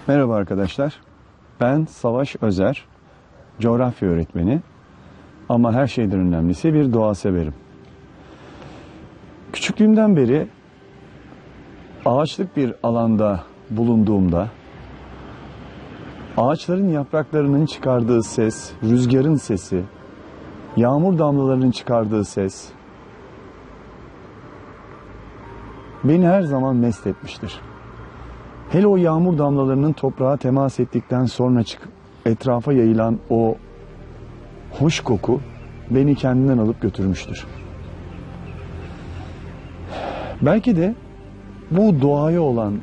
Merhaba arkadaşlar. Ben Savaş Özer, coğrafya öğretmeni ama her şeyden önemlisi bir doğa severim. Küçüklüğümden beri ağaçlık bir alanda bulunduğumda ağaçların yapraklarının çıkardığı ses, rüzgarın sesi, yağmur damlalarının çıkardığı ses beni her zaman mest etmiştir. Hele o yağmur damlalarının toprağa temas ettikten sonra etrafa yayılan o hoş koku beni kendinden alıp götürmüştür. Belki de bu doğaya olan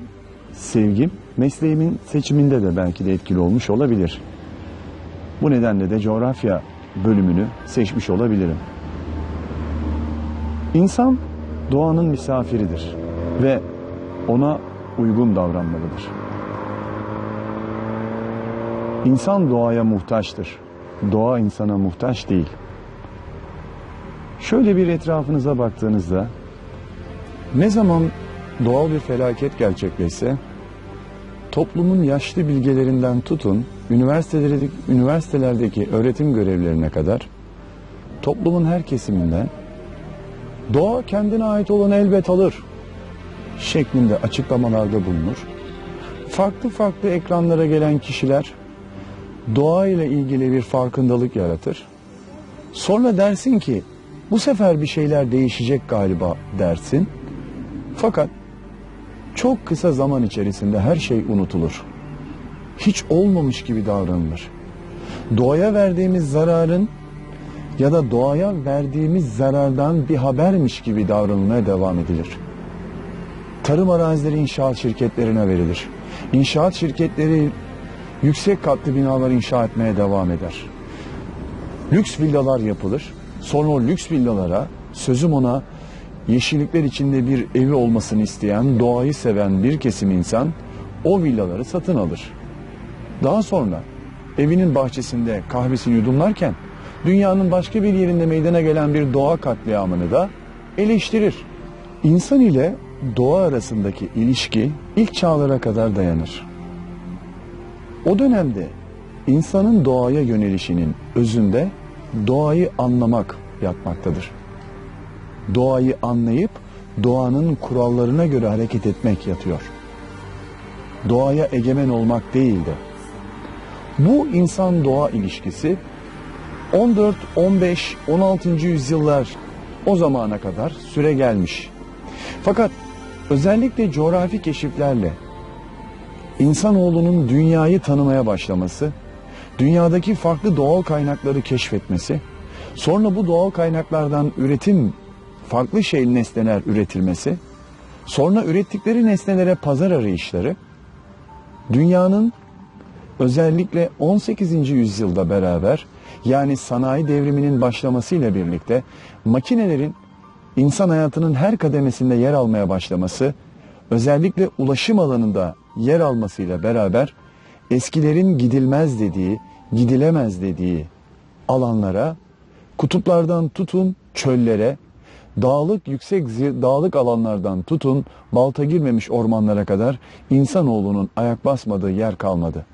sevgim mesleğimin seçiminde de belki de etkili olmuş olabilir. Bu nedenle de coğrafya bölümünü seçmiş olabilirim. İnsan doğanın misafiridir ve ona uygun davranmalıdır. İnsan doğaya muhtaçtır. Doğa insana muhtaç değil. Şöyle bir etrafınıza baktığınızda ne zaman doğal bir felaket gerçekleşse toplumun yaşlı bilgelerinden tutun üniversitelerdeki öğretim görevlilerine kadar toplumun her kesiminden doğa kendine ait olanı elbet alır şeklinde açıklamalarda bulunur. Farklı ekranlara gelen kişiler doğa ile ilgili bir farkındalık yaratır. Sonra dersin ki bu sefer bir şeyler değişecek galiba dersin. Fakat çok kısa zaman içerisinde her şey unutulur. Hiç olmamış gibi davranılır. Doğaya verdiğimiz zararın ya da doğaya verdiğimiz zarardan bir habermiş gibi davranılmaya devam edilir. Tarım arazileri inşaat şirketlerine verilir. İnşaat şirketleri yüksek katlı binalar inşa etmeye devam eder. Lüks villalar yapılır. Sonra o lüks villalara, sözüm ona yeşillikler içinde bir evi olmasını isteyen, doğayı seven bir kesim insan o villaları satın alır. Daha sonra evinin bahçesinde kahvesini yudumlarken dünyanın başka bir yerinde meydana gelen bir doğa katliamını da eleştirir. İnsan ile doğa arasındaki ilişki ilk çağlara kadar dayanır. O dönemde insanın doğaya yönelişinin özünde doğayı anlamak yatmaktadır. Doğayı anlayıp doğanın kurallarına göre hareket etmek yatıyor. Doğaya egemen olmak değildi. Bu insan-doğa ilişkisi 14, 15, 16. yüzyıllar o zamana kadar süre gelmiş. Fakat özellikle coğrafi keşiflerle insanoğlunun dünyayı tanımaya başlaması, dünyadaki farklı doğal kaynakları keşfetmesi, sonra bu doğal kaynaklardan farklı nesneler üretilmesi, sonra ürettikleri nesnelere pazar arayışları, dünyanın özellikle 18. yüzyılda beraber, yani sanayi devriminin başlamasıyla birlikte makinelerin insan hayatının her kademesinde yer almaya başlaması, özellikle ulaşım alanında yer almasıyla beraber eskilerin gidilmez dediği, gidilemez dediği alanlara, kutuplardan tutun çöllere, dağlık alanlardan tutun balta girmemiş ormanlara kadar insanoğlunun ayak basmadığı yer kalmadı.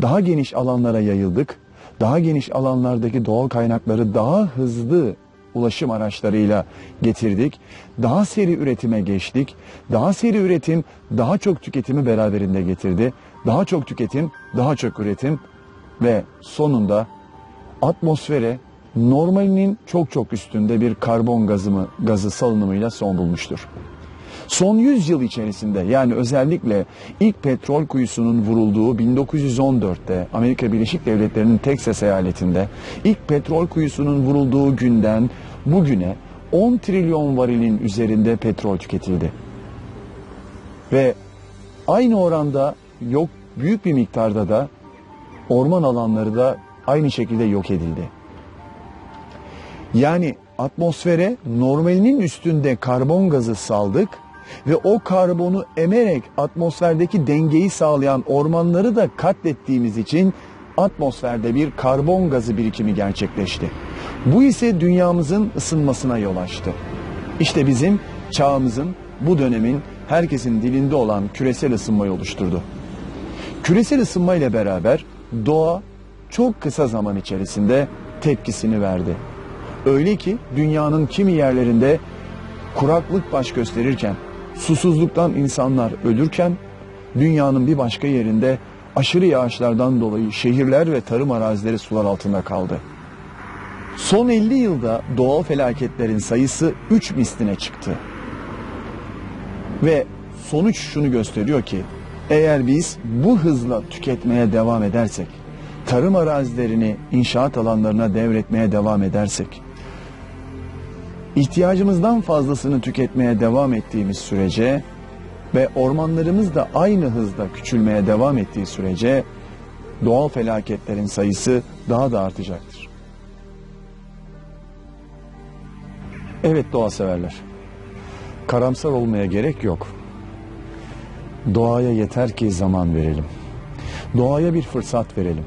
Daha geniş alanlara yayıldık. Daha geniş alanlardaki doğal kaynakları daha hızlı ulaşım araçlarıyla getirdik. Daha seri üretime geçtik. Daha seri üretim daha çok tüketimi beraberinde getirdi. Daha çok tüketim, daha çok üretim ve sonunda atmosfere normalinin çok üstünde bir karbon gazı salınımıyla son bulmuştur. Son 100 yıl içerisinde, yani özellikle ilk petrol kuyusunun vurulduğu 1914'te Amerika Birleşik Devletleri'nin Texas eyaletinde ilk petrol kuyusunun vurulduğu günden bugüne 10 trilyon varilin üzerinde petrol tüketildi. Ve aynı oranda büyük bir miktarda da orman alanları da aynı şekilde yok edildi. Yani atmosfere normalinin üstünde karbon gazı saldık ve o karbonu emerek atmosferdeki dengeyi sağlayan ormanları da katlettiğimiz için atmosferde bir karbon gazı birikimi gerçekleşti. Bu ise dünyamızın ısınmasına yol açtı. İşte bizim çağımızın, bu dönemin herkesin dilinde olan küresel ısınmayı oluşturdu. Küresel ısınma ile beraber doğa çok kısa zaman içerisinde tepkisini verdi. Öyle ki dünyanın kimi yerlerinde kuraklık baş gösterirken, susuzluktan insanlar ölürken, dünyanın bir başka yerinde aşırı yağışlardan dolayı şehirler ve tarım arazileri sular altında kaldı. Son 50 yılda doğal felaketlerin sayısı 3 misline çıktı. Ve sonuç şunu gösteriyor ki, eğer biz bu hızla tüketmeye devam edersek, tarım arazilerini inşaat alanlarına devretmeye devam edersek, ihtiyacımızdan fazlasını tüketmeye devam ettiğimiz sürece ve ormanlarımız da aynı hızda küçülmeye devam ettiği sürece doğal felaketlerin sayısı daha da artacaktır. Evet doğa severler, karamsar olmaya gerek yok. Doğaya yeter ki zaman verelim. Doğaya bir fırsat verelim.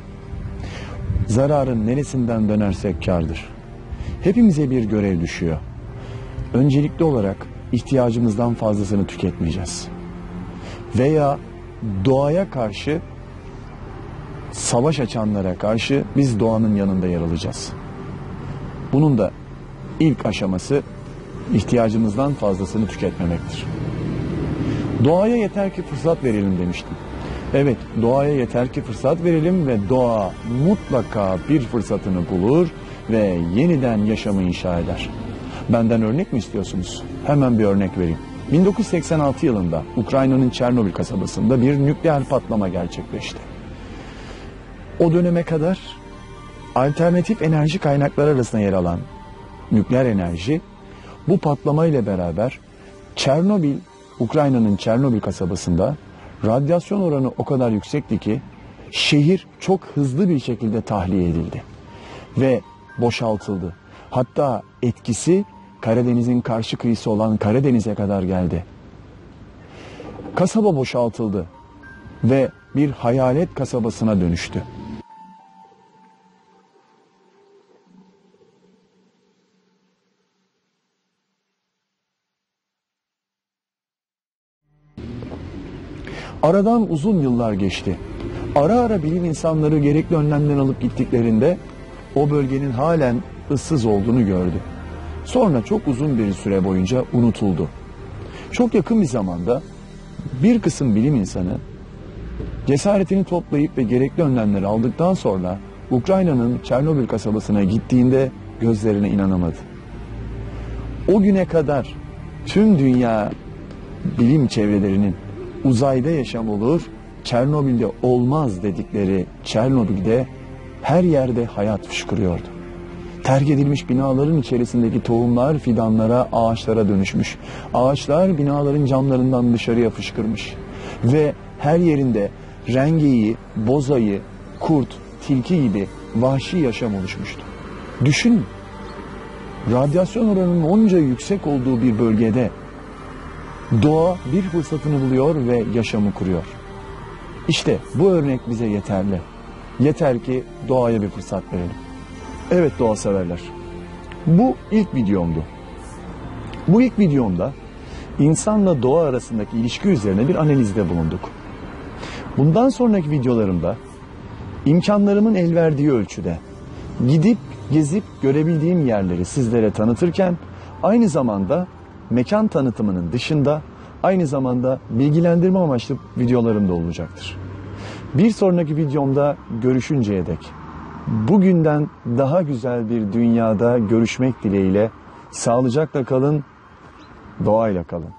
Zararın neresinden dönersek kârdır. Hepimize bir görev düşüyor. Öncelikli olarak ihtiyacımızdan fazlasını tüketmeyeceğiz. Veya doğaya karşı, savaş açanlara karşı biz doğanın yanında yer alacağız. Bunun da ilk aşaması ihtiyacımızdan fazlasını tüketmemektir. Doğaya yeter ki fırsat verelim demiştim. Evet, doğaya yeter ki fırsat verelim ve doğa mutlaka bir fırsatını bulur ve yeniden yaşamı inşa eder. Benden örnek mi istiyorsunuz? Hemen bir örnek vereyim. 1986 yılında Ukrayna'nın Çernobil kasabasında bir nükleer patlama gerçekleşti. O döneme kadar alternatif enerji kaynakları arasında yer alan nükleer enerji, bu patlama ile beraber Ukrayna'nın Çernobil kasabasında radyasyon oranı o kadar yüksekti ki şehir çok hızlı bir şekilde tahliye edildi ve boşaltıldı. Hatta etkisi Karadeniz'in karşı kıyısı olan Karadeniz'e kadar geldi. Kasaba boşaltıldı ve bir hayalet kasabasına dönüştü. Aradan uzun yıllar geçti. Ara ara bilim insanları gerekli önlemler alıp gittiklerinde o bölgenin halen ıssız olduğunu gördü. Sonra çok uzun bir süre boyunca unutuldu. Çok yakın bir zamanda bir kısım bilim insanı cesaretini toplayıp ve gerekli önlemleri aldıktan sonra Ukrayna'nın Çernobil kasabasına gittiğinde gözlerine inanamadı. O güne kadar tüm dünya bilim çevrelerinin uzayda yaşam olur, Çernobil'de olmaz dedikleri Çernobil'de her yerde hayat fışkırıyordu. Terk edilmiş binaların içerisindeki tohumlar fidanlara, ağaçlara dönüşmüş. Ağaçlar binaların camlarından dışarıya fışkırmış. Ve her yerinde rengeyi, bozayı, kurt, tilki gibi vahşi yaşam oluşmuştu. Düşün, radyasyon oranının onca yüksek olduğu bir bölgede doğa bir fırsatını buluyor ve yaşamı kuruyor. İşte bu örnek bize yeterli. Yeter ki doğaya bir fırsat verelim. Evet doğa severler. Bu ilk videomdu. Bu ilk videomda insanla doğa arasındaki ilişki üzerine bir analizde bulunduk. Bundan sonraki videolarımda imkanlarımın el verdiği ölçüde gidip gezip görebildiğim yerleri sizlere tanıtırken aynı zamanda mekan tanıtımının dışında aynı zamanda bilgilendirme amaçlı videolarım da olacaktır. Bir sonraki videomda görüşünceye dek bugünden daha güzel bir dünyada görüşmek dileğiyle sağlıcakla kalın, doğayla kalın.